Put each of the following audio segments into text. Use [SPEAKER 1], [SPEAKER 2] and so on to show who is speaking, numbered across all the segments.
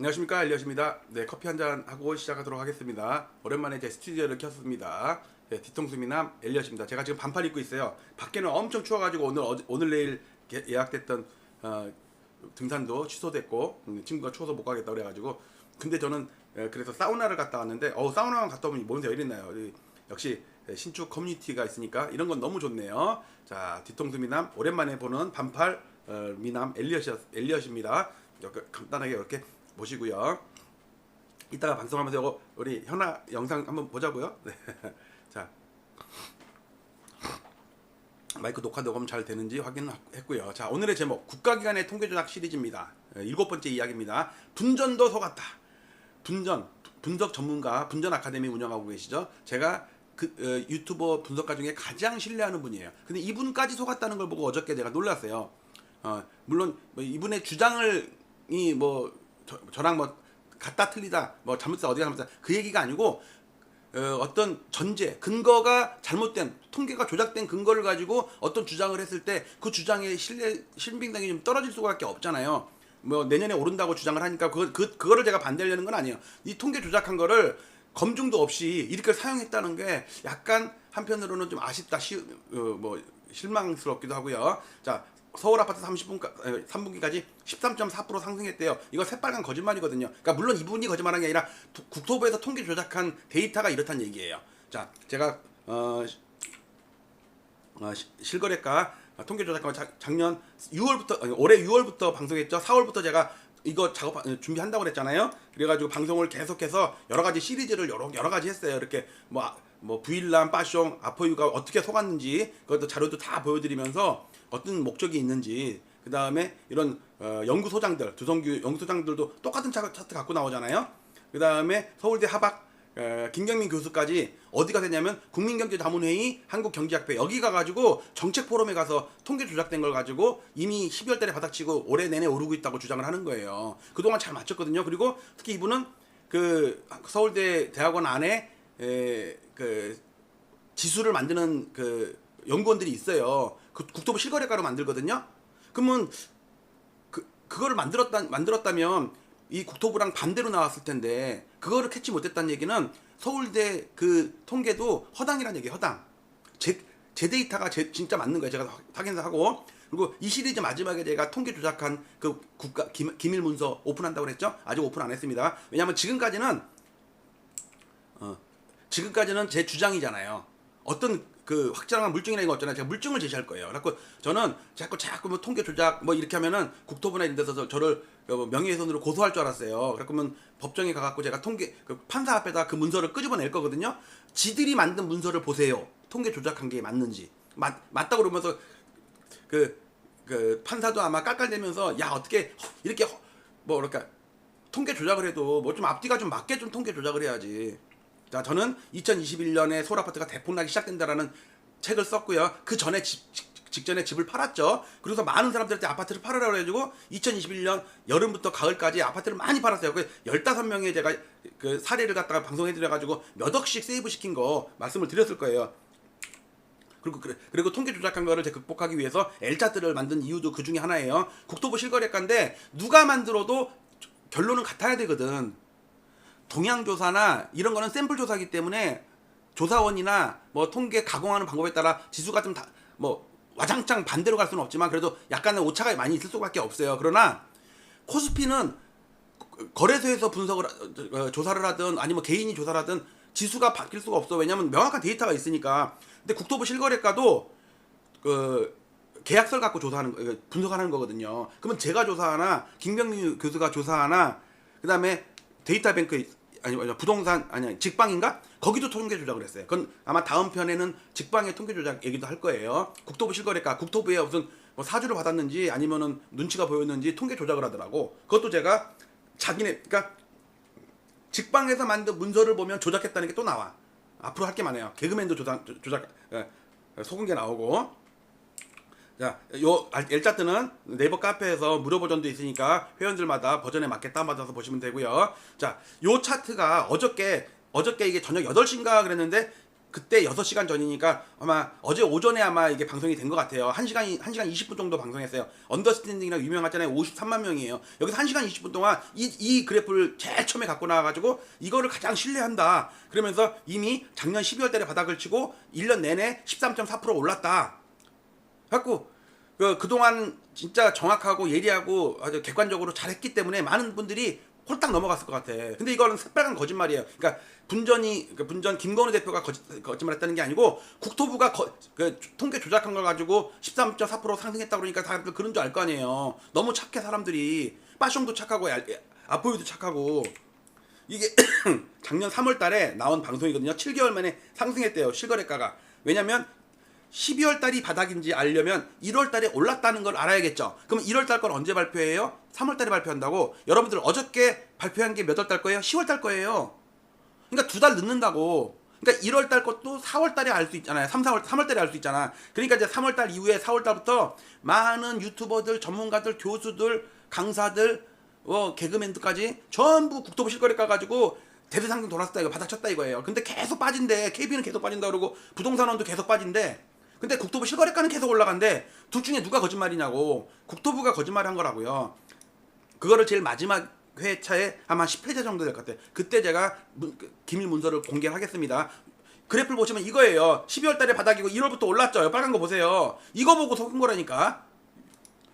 [SPEAKER 1] 안녕하십니까, 엘리엇입니다. 네, 커피 한잔 하고 시작하도록 하겠습니다. 오랜만에 제 스튜디오를 켰습니다. 네, 뒤통수 미남 엘리엇입니다. 제가 지금 반팔 입고 있어요. 밖에는 엄청 추워가지고 오늘 내일 예약됐던 등산도 취소됐고, 친구가 추워서 못 가겠다 그래가지고. 근데 저는 그래서 사우나를 갔다 왔는데 사우나만 갔다 오면 몸이 왜 이랬나요? 역시 신축 커뮤니티가 있으니까 이런 건 너무 좋네요. 자, 뒤통수 미남 오랜만에 보는 반팔 미남 엘리엇입니다. 간단하게 이렇게 보시고요. 이따가 방송하면서 이거 우리 현아 영상 한번 보자고요. 네. 자, 마이크 녹화 녹음 잘 되는지 확인했고요. 자, 오늘의 제목 국가기관의 통계조작 시리즈입니다. 7번째 이야기입니다. 분전도 속았다. 분석 전문가 분전 아카데미 운영하고 계시죠. 제가 유튜버 분석가 중에 가장 신뢰하는 분이에요. 근데 이분까지 속았다는 걸 보고 어저께 내가 놀랐어요. 물론 이분의 주장을 저랑 같다 틀리다 잘못했다 어디가 잘못했다 그 얘기가 아니고 어떤 전제 근거가 잘못된 통계가 조작된 근거를 가지고 어떤 주장을 했을 때 그 주장의 신빙성이 좀 떨어질 수밖에 없잖아요. 내년에 오른다고 주장을 하니까 그거를 제가 반대하려는 건 아니에요. 이 통계 조작한 거를 검증도 없이 이렇게 사용했다는 게 약간 한편으로는 좀 아쉽다 실망스럽기도 하고요. 자, 서울 아파트 3분기까지 13.4% 상승했대요. 이거 새빨간 거짓말이거든요. 그러니까 물론 이분이 거짓말한 게 아니라 국토부에서 통계 조작한 데이터가 이렇다는 얘기예요. 자, 제가 실거래가 통계 조작한 작년 6월부터 올해 6월부터 방송했죠. 4월부터 제가 이거 준비한다고 그랬잖아요. 그래가지고 방송을 계속해서 여러 가지 시리즈를 여러 가지 했어요. 이렇게 부일람, 빠숑, 아포유가 어떻게 속았는지 그것도 자료도 다 보여드리면서 어떤 목적이 있는지, 그 다음에 이런 연구소장들, 두성규 연구소장들도 똑같은 차트 갖고 나오잖아요. 그 다음에 서울대 하박 김경민 교수까지 어디가 되냐면 국민경제자문회의, 한국경제학회 여기 가가지고 정책포럼에 가서 통계 조작된 걸 가지고 이미 12월 달에 바닥치고 올해 내내 오르고 있다고 주장을 하는 거예요. 그동안 잘 맞췄거든요. 그리고 특히 이분은 그 서울대 대학원 안에 지수를 만드는 연구원들이 있어요. 국토부 실거래가로 만들거든요. 그러면 그거를 만들었다면 이 국토부랑 반대로 나왔을 텐데 그거를 캐치 못했다는 얘기는 서울대 통계도 허당이라는 얘기예요. 허당. 제 데이터가 진짜 맞는 거예요. 제가 확인하고. 그리고 이 시리즈 마지막에 제가 통계 조작한 국가 기밀 문서 오픈한다고 그랬죠. 아직 오픈 안 했습니다. 왜냐하면 지금까지는 제 주장이잖아요. 어떤 확정한 물증이나 이런 거 없잖아요. 제가 물증을 제시할 거예요. 그래서 저는 자꾸 통계 조작 이렇게 하면은 국토부나 이런 데서 저를 명예훼손으로 고소할 줄 알았어요. 그러면 법정에 가갖고 제가 판사 앞에다 그 문서를 끄집어낼 거거든요. 지들이 만든 문서를 보세요. 통계 조작한 게 맞는지. 맞다고 그러면서 판사도 아마 깔깔대면서 야 어떻게 이렇게 그러니까 통계 조작을 해도 좀 앞뒤가 좀 맞게 좀 통계 조작을 해야지. 자, 저는 2021년에 서울 아파트가 대폭 나기 시작된다라는 책을 썼고요. 그 전에 직전에 집을 팔았죠. 그래서 많은 사람들한테 아파트를 팔으라고 해가지고 2021년 여름부터 가을까지 아파트를 많이 팔았어요. 15명의 제가 사례를 갖다가 방송해드려가지고 몇 억씩 세이브 시킨 거 말씀을 드렸을 거예요. 그리고 통계 조작한 거를 극복하기 위해서 L차트를 만든 이유도 그 중에 하나예요. 국토부 실거래가인데 누가 만들어도 결론은 같아야 되거든. 동향조사나 이런 거는 샘플 조사이기 때문에 조사원이나 통계 가공하는 방법에 따라 지수가 좀 와장창 반대로 갈 수는 없지만 그래도 약간의 오차가 많이 있을 수밖에 없어요. 그러나 코스피는 거래소에서 조사를 하든 아니면 개인이 조사를 하든 지수가 바뀔 수가 없어. 왜냐면 명확한 데이터가 있으니까. 근데 국토부 실거래가도 계약서를 갖고 분석하는 거거든요. 그러면 제가 조사하나 김병민 교수가 조사하나 그다음에 데이터뱅크 부동산 직방인가? 거기도 통계 조작을 했어요. 그건 아마 다음 편에는 직방의 통계 조작 얘기도 할 거예요. 국토부 실거래가 국토부에 무슨 사주를 받았는지 아니면은 눈치가 보였는지 통계 조작을 하더라고. 그것도 제가 그러니까 직방에서 만든 문서를 보면 조작했다는 게 또 나와. 앞으로 할 게 많아요. 개그맨도 조작 속은 게 나오고. 자, 요 L차트는 네이버 카페에서 무료 버전도 있으니까 회원들마다 버전에 맞게 다운받아서 보시면 되고요. 자, 요 차트가 어저께 이게 저녁 8시인가 그랬는데 그때 6시간 전이니까 아마 어제 오전에 아마 이게 방송이 된 것 같아요. 1시간 20분 정도 방송했어요. 언더스탠딩이라고 유명하잖아요. 53만 명이에요. 여기서 1시간 20분 동안 이 그래프를 제일 처음에 갖고 나와가지고 이거를 가장 신뢰한다. 그러면서 이미 작년 12월 달에 바닥을 치고 1년 내내 13.4% 올랐다. 갖고 그동안 진짜 정확하고 예리하고 아주 객관적으로 잘했기 때문에 많은 분들이 홀딱 넘어갔을 것 같아. 근데 이거는 새빨간 거짓말이에요. 그러니까 분전 김건우 대표가 거짓말했다는 게 아니고 국토부가 그 통계 조작한 걸 가지고 13.4% 상승했다 그러니까 다들 그런 줄 알 거 아니에요. 너무 착해 사람들이. 빠숑도 착하고 아포유도 착하고. 이게 작년 3월 달에 나온 방송이거든요. 7개월 만에 상승했대요. 실거래가가. 왜냐면 12월 달이 바닥인지 알려면 1월 달에 올랐다는 걸 알아야겠죠. 그럼 1월 달 건 언제 발표해요? 3월 달에 발표한다고. 여러분들 어저께 발표한 게 몇 월 달 거예요? 10월 달 거예요. 그러니까 2달 늦는다고. 그러니까 1월 달 것도 4월 달에 알 수 있잖아요. 3월 달에 알 수 있잖아. 그러니까 이제 3월 달 이후에 4월 달부터 많은 유튜버들, 전문가들, 교수들, 강사들, 개그맨들까지 전부 국토부 실거래가 가지고 대대상승 돌았다 이거 바닥 쳤다 이거예요. 근데 계속 빠진대. KB는 계속 빠진다 그러고 부동산원도 계속 빠진대. 근데 국토부 실거래가는 계속 올라간대. 둘 중에 누가 거짓말이냐고. 국토부가 거짓말한 거라고요. 그거를 제일 마지막 회차에 아마 10회차 정도 될 것 같아요. 그때 제가 기밀 문서를 공개하겠습니다. 그래프를 보시면 이거예요. 12월 달에 바닥이고 1월부터 올랐죠. 빨간 거 보세요. 이거 보고 속은 거라니까.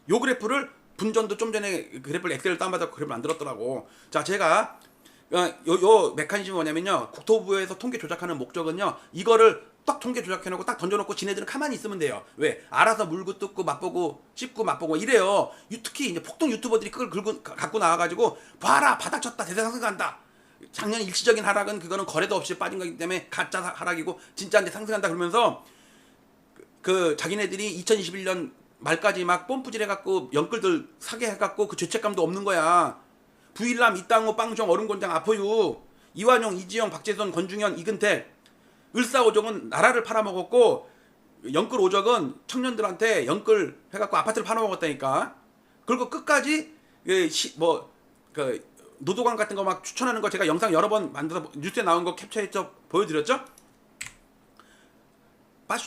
[SPEAKER 1] 요 그래프를 분전도 좀 전에 그래프를 엑셀을 다운받아서 그래프를 만들었더라고. 자, 제가 요 메커니즘이 뭐냐면요. 국토부에서 통계 조작하는 목적은요. 이거를 딱 통계 조작해놓고 딱 던져놓고 지네들은 가만히 있으면 돼요. 왜? 알아서 물고 뜯고 맛보고 씹고 맛보고 이래요. 특히 이제 폭동 유튜버들이 그걸 갖고 나와가지고 봐라 바닥 쳤다 대대상승 간다. 작년 일시적인 하락은 그거는 거래도 없이 빠진 거기 때문에 가짜 하락이고 진짜인데 상승한다 그러면서 그 자기네들이 2021년 말까지 막 뽐뿌질 해갖고 영끌들 사게 해갖고 그 죄책감도 없는 거야. 부일남, 이땅호, 빵종, 얼음곤장, 아포유, 이완용, 이지영, 박재선, 권중현, 이근택, 을사오적은 나라를 팔아먹었고 영끌 오적은 청년들한테 영끌 해갖고 아파트를 팔아먹었다니까. 그리고 끝까지 노도관 같은 거 막 추천하는 거 제가 영상 여러 번 만들어서 뉴스에 나온 거 캡처해서 보여드렸죠.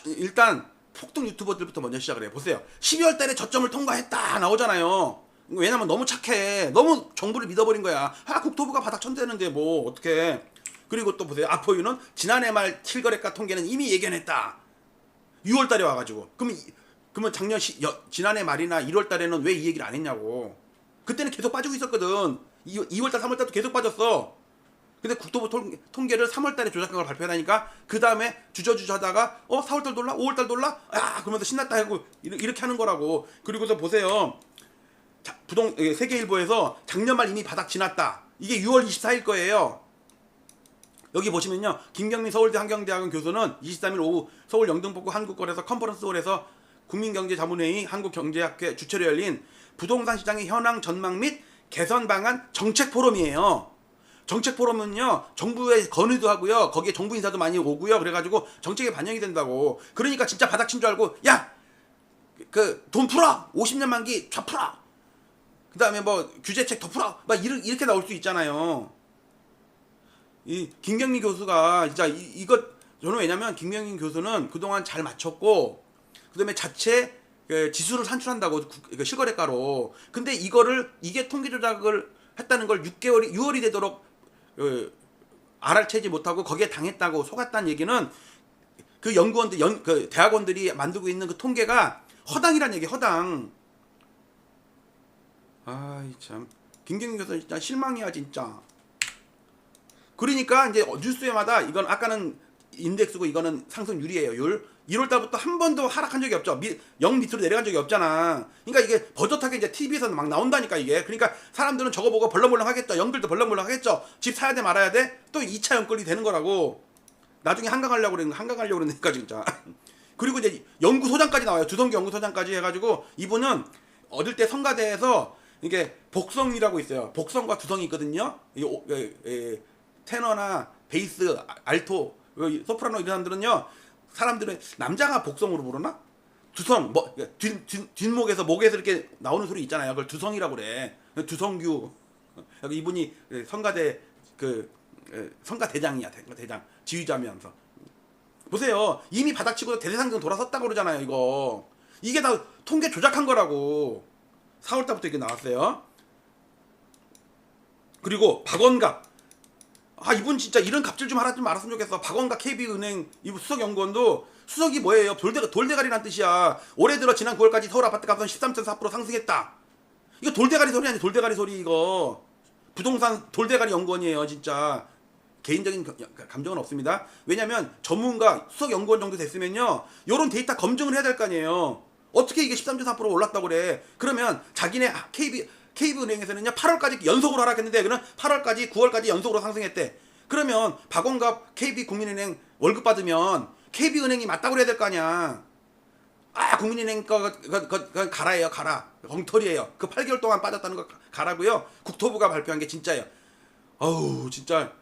[SPEAKER 1] 일단 폭동 유튜버들부터 먼저 시작을 해요. 보세요. 12월 달에 저점을 통과했다 나오잖아요. 왜냐면 너무 착해. 너무 정부를 믿어버린 거야. 국토부가 바닥 천대는데 뭐 어떡해. 그리고 또 보세요. 아포유는 지난해 말 실거래가 통계는 이미 예견했다. 6월 달에 와가지고. 그러면 지난해 말이나 1월 달에는 왜 이 얘기를 안 했냐고. 그때는 계속 빠지고 있었거든. 2월 달, 3월 달도 계속 빠졌어. 근데 국토부 통계를 3월 달에 조작한 걸 발표하다니까 그 다음에 주저주저 하다가 4월 달 돌라? 5월 달 돌라? 그러면서 신났다 하고 이렇게 하는 거라고. 그리고서 보세요. 세계일보에서 작년 말 이미 바닥 지났다. 이게 6월 24일 거예요. 여기 보시면요. 김경민 서울대 환경대학원 교수는 23일 오후 서울 영등포구 한국거래소 컨퍼런스홀에서 국민경제자문회의 한국경제학회 주최로 열린 부동산 시장의 현황 전망 및 개선 방안 정책 포럼이에요. 정책 포럼은요. 정부에 건의도 하고요. 거기에 정부 인사도 많이 오고요. 그래가지고 정책에 반영이 된다고. 그러니까 진짜 바닥 친 줄 알고 야! 돈 풀어! 50년 만기 쫙 풀어! 그 다음에 규제책 더 풀어! 막 이렇게 나올 수 있잖아요. 이 김경민 교수가 진짜 저는 왜냐면 김경민 교수는 그동안 잘 맞췄고 그다음에 자체 지수를 산출한다고 실거래가로. 근데 이게 통계 조작을 했다는 걸 6월이 되도록 알아채지 못하고 거기에 당했다고 속았다는 얘기는 그 연구원들 그 대학원들이 만들고 있는 그 통계가 허당이란 얘기. 허당. 참 김경민 교수 진짜 실망이야 진짜. 그러니까 이제 뉴스에마다 이건 아까는 인덱스고 이거는 상승 율이에요. 1월 달부터 한 번도 하락한 적이 없죠. 0 밑으로 내려간 적이 없잖아. 그러니까 이게 버젓하게 이제 TV에서 막 나온다니까 이게. 그러니까 사람들은 저거 보고 벌렁벌렁 하겠죠. 영들도 벌렁벌렁 하겠죠. 집 사야 돼 말아야 돼. 또 2차 영끌이 되는 거라고. 나중에 한강 가려고 그러니까 진짜. 그리고 이제 연구소장까지 나와요. 두성기 연구소장까지 해가지고 이분은 어릴 때 성가대에서 이게 복성이라고 있어요. 복성과 두성이 있거든요. 테너나 베이스, 알토, 소프라노 이런 사람들은요. 사람들은 남자가 복성으로 부르나? 두성, 뒷목에서 목에서 이렇게 나오는 소리 있잖아요. 그걸 두성이라고 그래. 두성규. 이분이 성가대 성가대장이야. 대장 지휘자면서 보세요. 이미 바닥치고 대대상승 돌아섰다고 그러잖아요. 이게 다 통계 조작한 거라고. 4월달부터 이게 나왔어요. 그리고 박원갑. 이분 진짜 이런 갑질 좀 하라 좀 알았으면 좋겠어. 박원갑 KB은행 이분 수석연구원도 수석이 뭐예요? 돌대가리란 뜻이야. 올해 들어 지난 9월까지 서울 아파트 값은 13.4% 상승했다. 이거 돌대가리 소리 아니야? 돌대가리 소리 이거. 부동산 돌대가리 연구원이에요 진짜. 개인적인 감정은 없습니다. 왜냐면 전문가 수석연구원 정도 됐으면요 요런 데이터 검증을 해야 될 거 아니에요. 어떻게 이게 13.4% 올랐다고 그래. 그러면 자기네 KB은행에서는요 8월까지 연속으로 하락했는데 그는 8월까지 9월까지 연속으로 상승했대. 그러면 박원갑 KB국민은행 월급 받으면 KB은행이 맞다고 그래야 될 거 아니야. 국민은행 거 가라예요. 가라. 엉터리예요. 그 8개월 동안 빠졌다는 거 가라고요. 국토부가 발표한 게 진짜예요. 어우 진짜.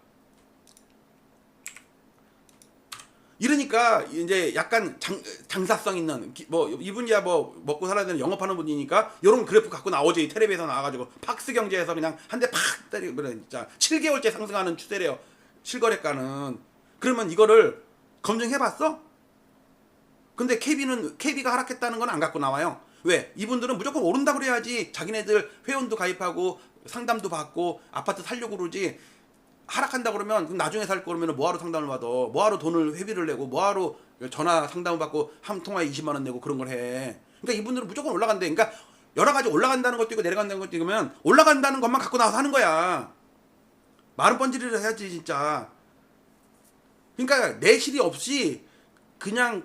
[SPEAKER 1] 이러니까 이제 약간 장사성 있는 이분이야 먹고 살아야 되는 영업하는 분이니까 이런 그래프 갖고 나오지. 텔레비에서 나와가지고 팍스경제에서 그냥 한 대 팍 때리고 진짜 7개월째 상승하는 추세래요. 실거래가는. 그러면 이거를 검증해봤어? 근데 KB가 하락했다는 건 안 갖고 나와요. 왜? 이분들은 무조건 오른다 그래야지 자기네들 회원도 가입하고 상담도 받고 아파트 살려고 그러지. 하락한다 그러면 그럼 나중에 살 거면 뭐하러 상담을 받아? 뭐하러 돈을 회비를 내고 뭐하러 전화 상담을 받고 한 통화에 20만 원 내고 그런 걸 해. 그러니까 이분들은 무조건 올라간대. 그러니까 여러 가지 올라간다는 것도 있고 내려간다는 것도 있으면 올라간다는 것만 갖고 나와서 하는 거야. 말은 번지르르 해야지 진짜. 그러니까 내실이 없이 그냥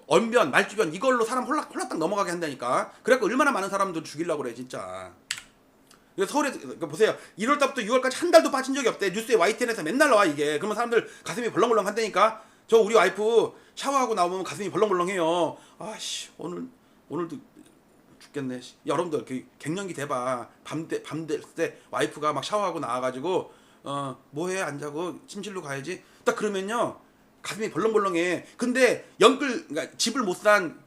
[SPEAKER 1] 언변 말주변 이걸로 사람 홀락홀락 넘어가게 한다니까. 그래갖고 얼마나 많은 사람들 죽이려고 그래 진짜. 서울에 보세요. 1월달부터 6월까지 한 달도 빠진 적이 없대. 뉴스에 YTN에서 맨날 나와 이게. 그러면 사람들 가슴이 벌렁벌렁 한다니까. 저 우리 와이프 샤워하고 나오면 가슴이 벌렁벌렁해요. 오늘도 죽겠네. 여러분들 갱년기 돼봐. 밤 될 때 와이프가 막 샤워하고 나와가지고 뭐해 안 자고 침실로 가야지. 딱 그러면요 가슴이 벌렁벌렁해. 근데 그러니까 집을 못 산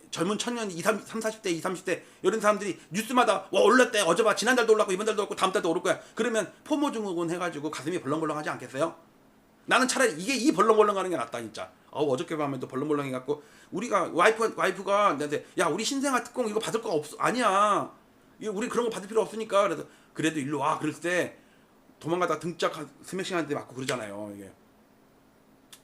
[SPEAKER 1] 젊은 청년 40대, 30대 이런 사람들이 뉴스마다 올랐대. 어제 봐. 지난달도 올랐고 이번 달도 올랐고 다음 달도 오를 거야. 그러면 포모증후군 해가지고 가슴이 벌렁벌렁하지 않겠어요? 나는 차라리 이 벌렁벌렁하는 게 낫다 진짜. 어저께 밤에 또 벌렁벌렁 해갖고 우리가 와이프가 나한테 야 우리 신생아 특공 이거 받을 거 없어. 아니야. 우리 그런 거 받을 필요 없으니까. 그래서 그래도 일로 와. 그랬을 때 도망가다가 등짝 스매싱한테 맞고 그러잖아요. 이게.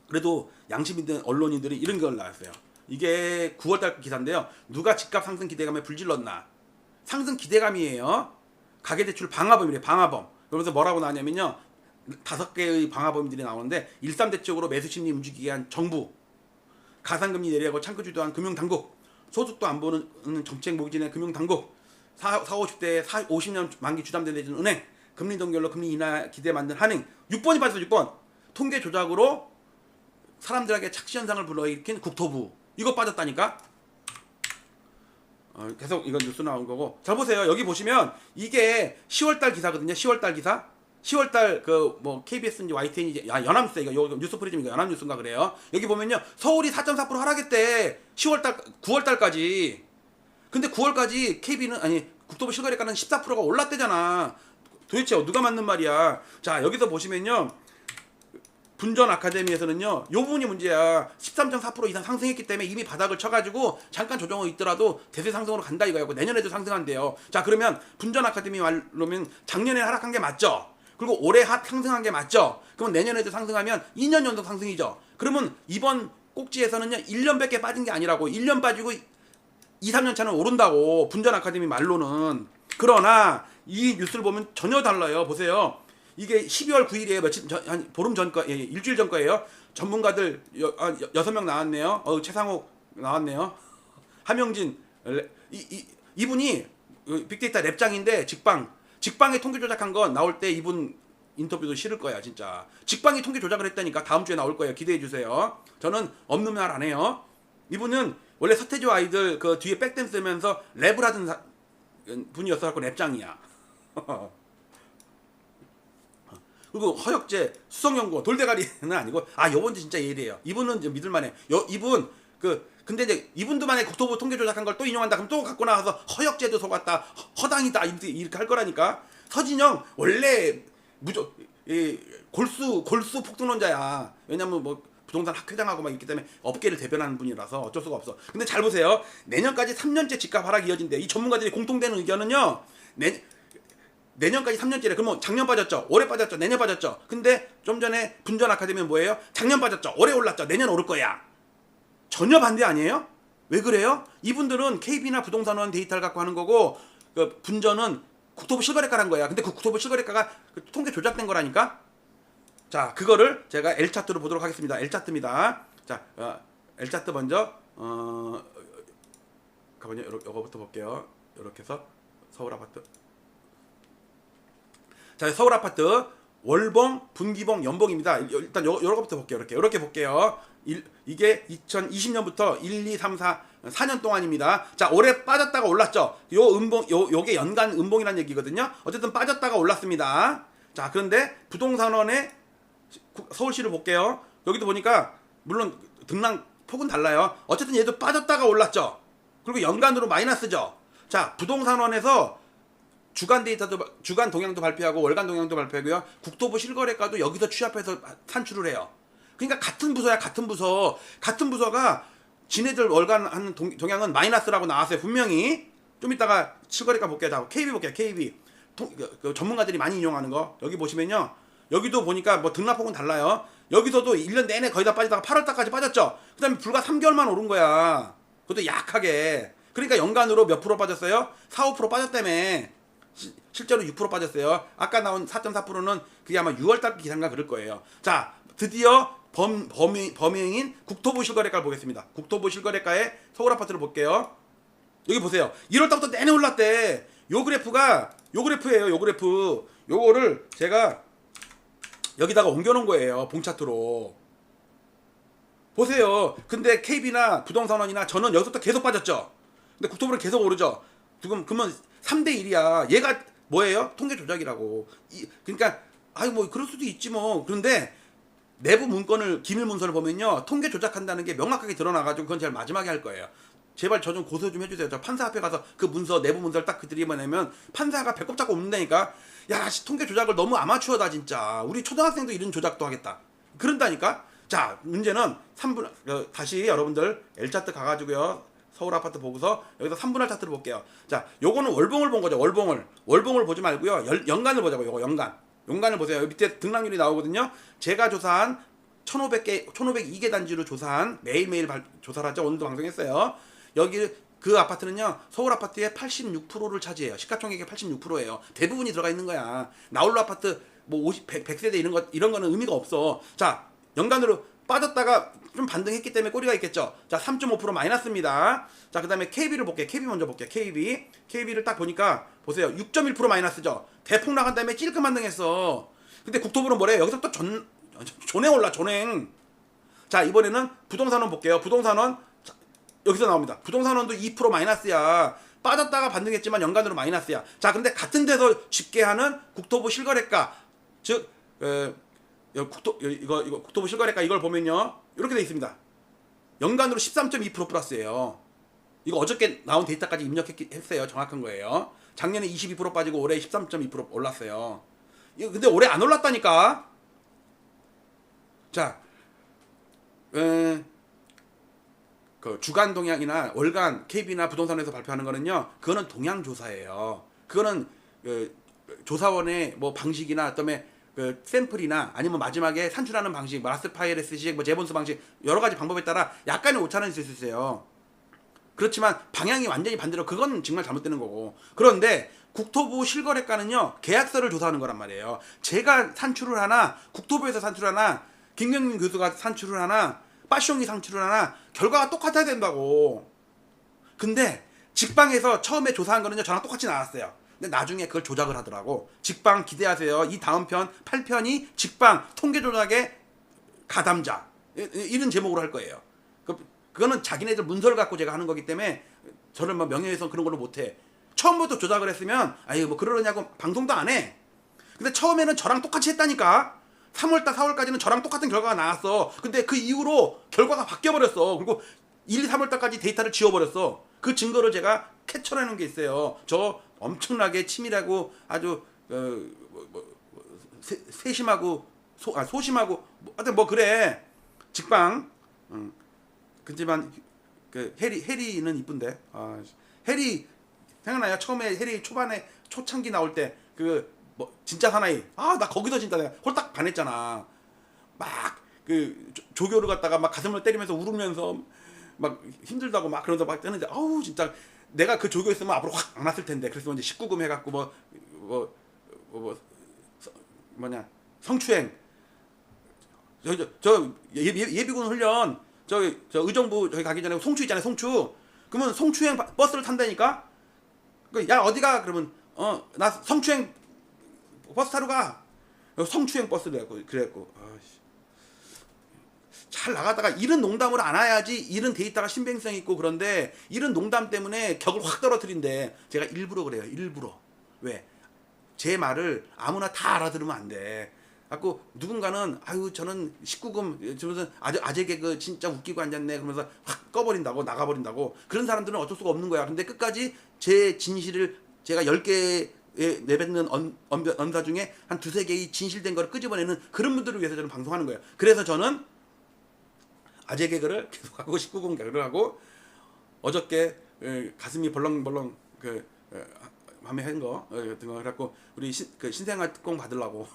[SPEAKER 1] 그래도 양심 있는 언론인들이 이런 걸 나왔어요. 이게 9월달 기사인데요. 누가 집값 상승 기대감에 불질렀나. 상승 기대감이에요. 가계대출 방화범이래요. 방화범. 그러면서 뭐라고 나왔냐면요. 5개의 방화범들이 나오는데 13대적으로 매수심리 움직이게 한 정부, 가상금리 내리고 창구 주도한 금융당국, 소득도 안 보는 정책 모기진의 금융당국, 50대 50년 만기 주담대 내준 은행, 금리 동결로 금리 인하 기대 만든 한행. 6번이 빠졌어. 6번. 통계 조작으로 사람들에게 착시 현상을 불러일으킨 국토부. 이거 빠졌다니까? 계속 이건 뉴스 나온 거고. 잘 보세요. 여기 보시면 이게 10월달 기사거든요. 10월달 기사. 10월달 KBS인지 YTN인지 연합뉴스 이거 뉴스 프리즘 이거 연합뉴스인가 그래요. 여기 보면요. 서울이 4.4% 하락했대. 10월달 9월달까지. 근데 9월까지 국토부 실거래가는 14%가 올랐대잖아. 도대체 누가 맞는 말이야. 자 여기서 보시면요. 분전 아카데미에서는요 요 부분이 문제야. 13.4% 이상 상승했기 때문에 이미 바닥을 쳐가지고 잠깐 조정은 있더라도 대세 상승으로 간다 이거였고 내년에도 상승한대요. 자 그러면 분전 아카데미 말로면 작년에 하락한 게 맞죠. 그리고 올해 상승한 게 맞죠. 그러면 내년에도 상승하면 2년 연속 상승이죠. 그러면 이번 꼭지에서는요 1년밖에 빠진 게 아니라고. 1년 빠지고 2, 3년 차는 오른다고 분전 아카데미 말로는. 그러나 이 뉴스를 보면 전혀 달라요. 보세요. 이게 12월 9일이에요. 한 보름 전 거, 일주일 전 거예요. 전문가들 6명 나왔네요. 최상욱 나왔네요. 하명진 이분이 빅데이터 랩장인데 직방에 통계 조작한 건 나올 때 이분 인터뷰도 싫을 거야 진짜. 직방이 통계 조작을 했다니까. 다음 주에 나올 거예요. 기대해 주세요. 저는 없는 말 안 해요. 이분은 원래 서태지 아이들 뒤에 백댄스 쓰면서 랩을 하던 분이었어갖고 랩장이야. 그리고 허혁재 수석연구원 돌대가리는 아니고 요번도 진짜 예리해요. 이분은 좀 믿을만해. 이분 근데 이제 이분도 만약에 국토부 통계 조작한 걸 또 인용한다 그럼 또 갖고 나와서 허혁재도 속았다 허당이다 이렇게 할 거라니까. 서진영 원래 이 골수 폭등론자야. 왜냐면 뭐 부동산 학회장하고 막 있기 때문에 업계를 대변하는 분이라서 어쩔 수가 없어. 근데 잘 보세요. 내년까지 3년째 집값 하락이 이어진대. 이 전문가들이 공통되는 의견은요. 내년까지 3년째래. 그러면 작년 빠졌죠. 올해 빠졌죠. 내년 빠졌죠. 근데 좀 전에 분전 아카데미는 뭐예요? 작년 빠졌죠. 올해 올랐죠. 내년 오를 거야. 전혀 반대 아니에요? 왜 그래요? 이분들은 KB나 부동산원 데이터를 갖고 하는 거고 그 분전은 국토부 실거래가란 거야. 근데 그 국토부 실거래가가 그 통계 조작된 거라니까. 자, 그거를 제가 L차트로 보도록 하겠습니다. L차트입니다. 자, L차트 먼저 가만요. 요거부터 볼게요. 이렇게 해서 서울 아파트. 자, 서울 아파트 월봉, 분기봉, 연봉입니다. 일단 요거부터 볼게요. 이렇게 볼게요. 이게 2020년부터 1, 2, 3, 4년 동안입니다. 자, 올해 빠졌다가 올랐죠. 요게 연간 음봉이라는 얘기거든요. 어쨌든 빠졌다가 올랐습니다. 자, 그런데 부동산원의 서울시를 볼게요. 여기도 보니까 물론 등락 폭은 달라요. 어쨌든 얘도 빠졌다가 올랐죠. 그리고 연간으로 마이너스죠. 자, 부동산원에서 주간 데이터도, 주간 동향도 발표하고 월간 동향도 발표하고요. 국토부 실거래가도 여기서 취합해서 산출을 해요. 그러니까 같은 부서야. 같은 부서가 지네들 월간 하는 동향은 마이너스라고 나왔어요. 분명히. 좀 이따가 실거래가 볼게요. 자, KB 볼게요. KB. 그 전문가들이 많이 인용하는 거. 여기 보시면요. 여기도 보니까 뭐 등락폭은 달라요. 여기서도 1년 내내 거의 다 빠지다가 8월달까지 빠졌죠. 그 다음에 불과 3개월만 오른 거야. 그것도 약하게. 그러니까 연간으로 몇 프로 빠졌어요? 4, 5% 빠졌다며. 실제로 6% 빠졌어요. 아까 나온 4.4%는 그게 아마 6월달 기사인가 그럴 거예요. 자, 드디어 범행인 국토부 실거래가를 보겠습니다. 국토부 실거래가의 서울 아파트를 볼게요. 여기 보세요. 1월달부터 내내 올랐대. 요 그래프예요. 요 그래프. 요거를 제가 여기다가 옮겨놓은 거예요. 봉차트로. 보세요. 근데 KB나 부동산원이나 저는 여기서부터 계속 빠졌죠. 근데 국토부는 계속 오르죠. 지금 그러면 3대1이야. 얘가 뭐예요? 통계 조작이라고. 그러니까 아유 뭐 그럴 수도 있지 뭐. 그런데 내부 문건을 기밀 문서를 보면요. 통계 조작한다는 게 명확하게 드러나가지고 그건 제일 마지막에 할 거예요. 제발 저 좀 고소 좀 해주세요. 저 판사 앞에 가서 그 문서 내부 문서를 딱 드리면 판사가 배꼽 잡고 웃는다니까. 야, 통계 조작을 너무 아마추어다 진짜. 우리 초등학생도 이런 조작도 하겠다. 그런다니까. 자, 문제는 3분 다시 여러분들 L차트 가가지고요. 서울 아파트 보고서 여기서 3분할 차트를 볼게요. 자, 요거는 월봉을 본 거죠. 월봉을 보지 말고요. 연간을 보자고. 요거 연간을 보세요. 여기 밑에 등락률이 나오거든요. 제가 조사한 1502개 단지로 조사한 매일매일 조사를 하죠. 오늘도 방송했어요. 여기 그 아파트는요. 서울 아파트의 86%를 차지해요. 시가총액의 86%예요. 대부분이 들어가 있는 거야. 나홀로 아파트 뭐 100세대 이런 거는 의미가 없어. 자, 연간으로 빠졌다가 좀 반등했기 때문에 꼬리가 있겠죠. 자, 3.5% 마이너스입니다. 자, 그다음에 KB를 볼게요. KB 먼저 볼게요. KB를 딱 보니까 보세요. 6.1% 마이너스죠. 대폭 나간 다음에 찔끔 반등했어. 근데 국토부는 뭐래요? 여기서 또 존행 올라. 자, 이번에는 부동산원 볼게요. 부동산원 여기서 나옵니다. 부동산원도 2% 마이너스야. 빠졌다가 반등했지만 연간으로 마이너스야. 자, 근데 같은 데서 집계하는 국토부 실거래가 즉 국토부 실거래가 이걸 보면요. 이렇게 돼 있습니다. 연간으로 13.2% 플러스예요. 이거 어저께 나온 데이터까지 입력했어요. 정확한 거예요. 작년에 22% 빠지고 올해 13.2% 올랐어요. 이거 근데 올해 안 올랐다니까. 자, 그 주간 동향이나 월간 KB나 부동산에서 발표하는 거는요. 그거는 동향 조사예요. 그거는 조사원의 뭐 방식이나 그다음에 그 샘플이나 아니면 마지막에 산출하는 방식, 뭐 라스파이레스식, 뭐 제본스 방식 여러 가지 방법에 따라 약간의 오차는 있을 수 있어요. 그렇지만 방향이 완전히 반대로 그건 정말 잘못되는 거고. 그런데 국토부 실거래가는요 계약서를 조사하는 거란 말이에요. 제가 산출을 하나, 국토부에서 산출을 하나, 김경민 교수가 산출을 하나, 빠숑이 산출을 하나 결과가 똑같아야 된다고. 근데 직방에서 처음에 조사한 거는요 저랑 똑같이 나왔어요. 근데 나중에 그걸 조작을 하더라고. 직방 기대하세요. 이 다음 편 8편이 직방 통계 조작의 가담자 이런 제목으로 할 거예요. 그거는 자기네들 문서를 갖고 제가 하는 거기 때문에 저는 뭐 명예훼손 그런 걸로 못해. 처음부터 조작을 했으면 아유 뭐 그러느냐고 방송도 안 해. 근데 처음에는 저랑 똑같이 했다니까. 3월달 4월까지는 저랑 똑같은 결과가 나왔어. 근데 그 이후로 결과가 바뀌어버렸어. 그리고 1, 2, 3월달까지 데이터를 지워버렸어. 그 증거를 제가 캡처해놓은 게 있어요. 저 엄청나게 치밀하고 아주 세심하고 소심하고 하여튼 뭐 그래 직방. 그렇지만 그 해리는 이쁜데. 해리 생각나요? 처음에 해리 초반에 초창기 나올 때 그 뭐 진짜 사나이. 나 거기서 진짜 내가 홀딱 반했잖아. 막 그 조교를 갖다가 막 가슴을 때리면서 울으면서 막 힘들다고 막 그러면서 막 뜨는데 진짜 내가 그 조교 있으면 앞으로 확 안 왔을 텐데. 그래서 이제 19금 해갖고 뭐냐 성추행 저 예비군 훈련 저 의정부 저기 가기 전에 송추 있잖아요. 송추. 그러면 성추행 버스를 탄다니까. 야 어디가 그러면 나 성추행 버스 타러 가. 성추행 버스를 그래갖고 잘 나가다가 이런 농담을 안 해야지. 이런 데이터가 신빙성 있고 그런데 이런 농담 때문에 격을 확 떨어뜨린대. 제가 일부러 그래요. 일부러. 왜? 제 말을 아무나 다 알아들으면 안 돼. 갖고 누군가는 저는 19금 저는 아재 개그 진짜 웃기고 앉았네 그러면서 확 꺼버린다고 나가버린다고. 그런 사람들은 어쩔 수가 없는 거야. 근데 끝까지 제 진실을 제가 10개 내뱉는 언사 중에 한 두세 개의 진실된 거를 끄집어내는 그런 분들을 위해서 저는 방송하는 거예요. 그래서 저는 아재 개그를 계속하고 19금 개그를 하고 어저께 가슴이 벌렁벌렁 밤에 한 거 같은 거 그래갖고 우리 신생아 특공 받으려고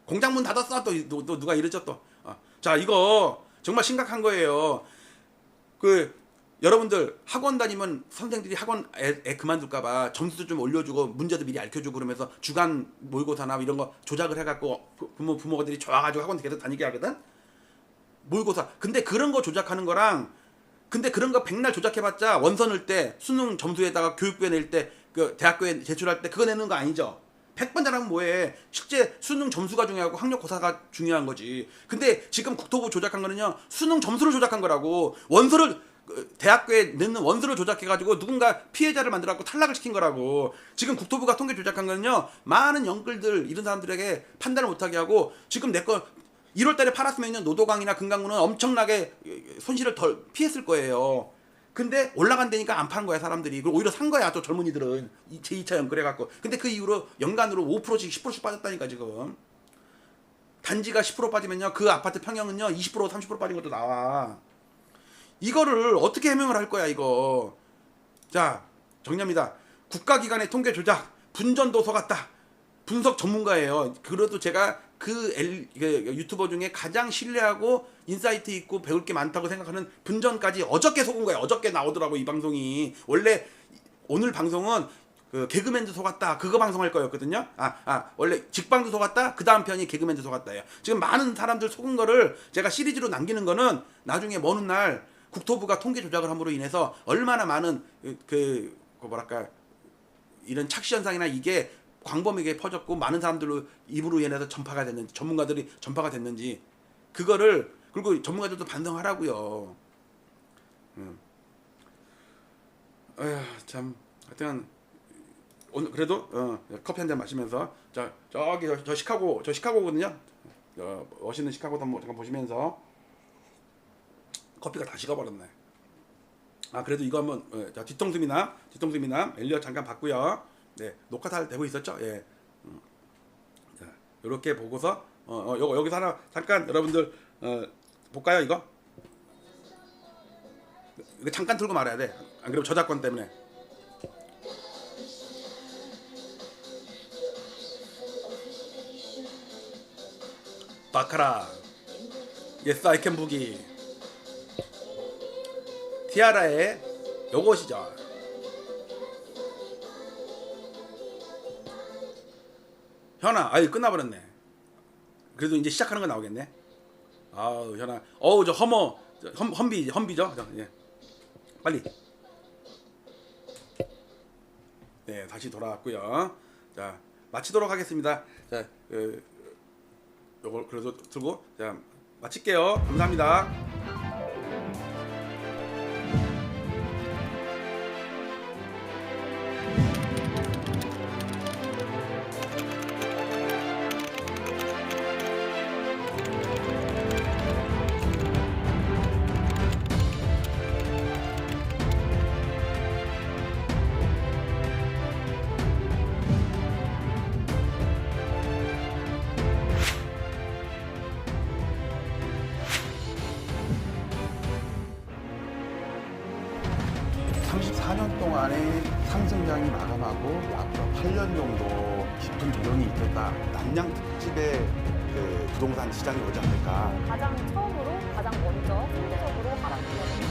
[SPEAKER 1] 공장문 닫았어. 또 누가 이랬죠 또. 자 이거 정말 심각한 거예요. 여러분들 학원 다니면 선생들이 학원 애 그만둘까봐 점수도 좀 올려주고 문제도 미리 알려주고 그러면서 주간 모의고사나 이런 거 조작을 해갖고 부모들이 좋아가지고 학원 계속 다니게 하거든. 모의고사. 근데 그런 거 조작하는 거랑 근데 그런 거 백날 조작해봤자 원서 넣을 때 수능 점수에다가 교육부에 낼 때 그 대학교에 제출할 때 그거 내는 거 아니죠. 100번 잘하면 뭐해. 실제 수능 점수가 중요하고 학력고사가 중요한 거지. 근데 지금 국토부 조작한 거는요. 수능 점수를 조작한 거라고. 원서를 대학교에 넣는 원서를 조작해가지고 누군가 피해자를 만들어갖고 탈락을 시킨 거라고. 지금 국토부가 통계 조작한 거는요. 많은 영끌들 이런 사람들에게 판단을 못하게 하고 지금 내 거 1월달에 팔았으면요. 노도강이나 금강구는 엄청나게 손실을 덜 피했을 거예요. 근데 올라간다니까 안 파는 거야 사람들이. 그리고 오히려 산 거야 또 젊은이들은 제2차 연끌해갖고. 근데 그 이후로 연간으로 5%씩 10%씩 빠졌다니까 지금. 단지가 10% 빠지면요 그 아파트 평형은요 20% 30% 빠진 것도 나와. 이거를 어떻게 해명을 할 거야 이거. 자 정리합니다. 국가기관의 통계 조작 분전도 속았다. 분석 전문가예요. 그래도 제가 유튜버 중에 가장 신뢰하고 인사이트 있고 배울 게 많다고 생각하는 분전까지 어저께 속은 거야. 어저께 나오더라고 이 방송이. 원래 오늘 방송은 개그맨도 속았다 그거 방송할 거였거든요. 원래 직방도 속았다 그 다음 편이 개그맨도 속았다예요. 지금 많은 사람들 속은 거를 제가 시리즈로 남기는 거는 나중에 먼 날 국토부가 통계 조작을 함으로 인해서 얼마나 많은 이런 착시 현상이나 이게 광범위하게 퍼졌고 많은 사람들로 입으로 인해서 전파가 됐는지 전문가들이 전파가 됐는지 그거를 그리고 전문가들도 반성하라고요. 참 하여튼 오늘 그래도 커피 한 잔 마시면서 저기 저 시카고거든요. 멋있는 시카고도 한번 잠깐 보시면서 커피가 다 식어버렸네. 그래도 이거 한번 뒤통수 미남 엘리엇 잠깐 봤고요. 네 녹화 잘 되고 있었죠. 예. 자 이렇게 보고서 여기서 하나 잠깐 여러분들 볼까요 이거? 이거 잠깐 틀고 말아야 돼. 안 그러면 저작권 때문에. 바카라 Yes I can boogie 티아라의 요것이죠. 현아 끝나버렸네. 그래도 이제 시작하는 거 나오겠네. 현아 저 험비죠. 예. 빨리. 네 다시 돌아왔고요. 자 마치도록 하겠습니다. 자 요걸 그래도 들고 자 마칠게요. 감사합니다.
[SPEAKER 2] 시장이 마감하고 앞으로 8년 정도 깊은 조정이 있겠다. 남양 특집의 그 부동산 시장이 오지 않을까.
[SPEAKER 3] 가장 처음으로 가장 먼저 상대적으로 하락하는